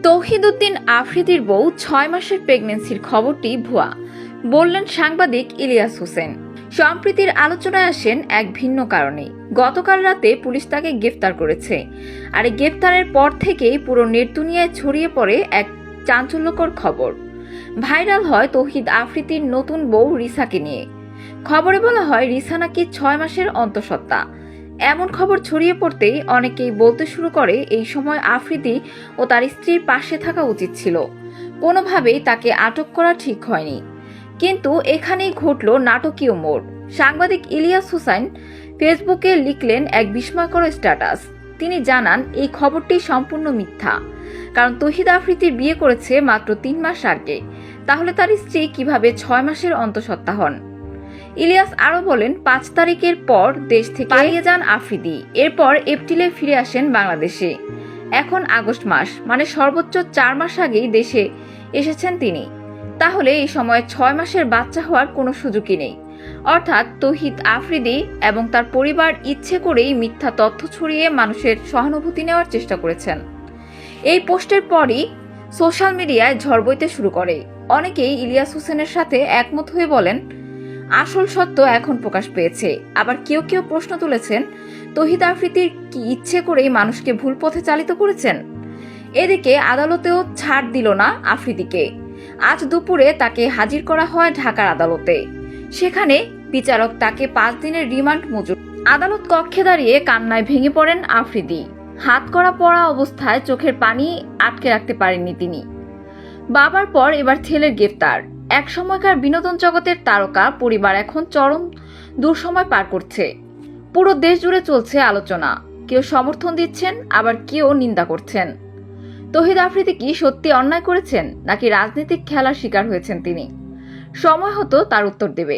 তৌহিদ উদ্দিন আফ্রিদির বউ 6 মাসের প্রেগন্যান্সির খবরটি ভুয়া বললেন সাংবাদিক ইলিয়াস হোসেন। সম্প্রীতির আলোচনায় আসেন এক ভিন্ন কারণে। গতকাল রাতে পুলিশ তাকে গ্রেফতার করেছে, আর এই গ্রেফতারের পর থেকেই পুরো নেট দুনিয়ায় ছড়িয়ে পড়ে এক চাঞ্চল্যকর খবর। ভাইরাল হয় তৌহিদ আফ্রিদির নতুন বউ রিসাকে নিয়ে। খবরে বলা হয় রিসা নাকি 6 মাসের অন্তঃসত্ত্বা। এমন খবর ছড়িয়ে পড়তেই অনেকেই বলতে শুরু করে এই সময় আফ্রিদি ও তার স্ত্রীর পাশে থাকা উচিত ছিল, কোনোভাবেই তাকে আটক করা ঠিক হয়নি। কিন্তু এখানেই ঘটল নাটকীয় মোড়। সাংবাদিক ইলিয়াস হোসেন ফেসবুকে লিখলেন এক বিস্ময়কর স্ট্যাটাস। তিনি জানান এই খবরটি সম্পূর্ণ মিথ্যা, কারণ তৌহিদ আফ্রিদির বিয়ে করেছে মাত্র 3 মাস আগে। তাহলে তার স্ত্রী কিভাবে 6 মাসের অন্তঃসত্ত্বা হন? ইলিয়াস আরো বলেন 5 তারিখের পর দেশ থেকে পালিয়ে যান আফ্রিদি। এরপর এপ্রিলে ফিরে আসেন বাংলাদেশে। এখন আগস্ট মাস, মানে সর্বোচ্চ 4 মাস আগেই দেশে এসেছেন তিনি। তাহলে এই সময় 6 মাসের বাচ্চা হওয়ার কোনো সুযোগই নেই। অর্থাৎ তৌহিদ আফ্রিদি এবং তার পরিবার ইচ্ছে করেই মিথ্যা তথ্য ছড়িয়ে মানুষের সহানুভূতি নেওয়ার চেষ্টা করেছেন। এই পোস্টের পরই সোশ্যাল মিডিয়ায় ঝড় বইতে শুরু করে। অনেকেই ইলিয়াস হোসেনের সাথে একমত হয়ে বলেন আসল সত্য এখন প্রকাশ পেয়েছে। আবার কেউ কেউ প্রশ্ন তুলেছেন তৌহিদ আফ্রিদির কি ইচ্ছে করেই মানুষকে ভুল পথে চালিত করেছেন? এদিকে আদালতেও ছাড় দিল না আফ্রিদিকে। আজ দুপুরে তাকে হাজির করা হয় ঢাকার আদালতে। সেখানে বিচারক তাকে 5 দিনের রিমান্ড মঞ্জুর। আদালত কক্ষে দাঁড়িয়ে কান্নায় ভেঙে পড়েন আফ্রিদি। হাত করা পড়া অবস্থায় চোখের পানি আটকে রাখতে পারেননি তিনি। বাবার পর এবার ছেলের গ্রেফতার। এক সময়কার বিনোদন জগতের তারকা পরিবার এখন চরম দুঃসময় পার করছে। পুরো দেশ জুড়ে চলছে আলোচনা। কেউ সমর্থন দিচ্ছেন, আবার কেউ নিন্দা করছেন। তৌহিদ আফ্রিদি কি সত্যি অন্যায় করেছেন, নাকি রাজনৈতিক খেলার শিকার হয়েছেন তিনি? সময় হতো তার উত্তর দেবে।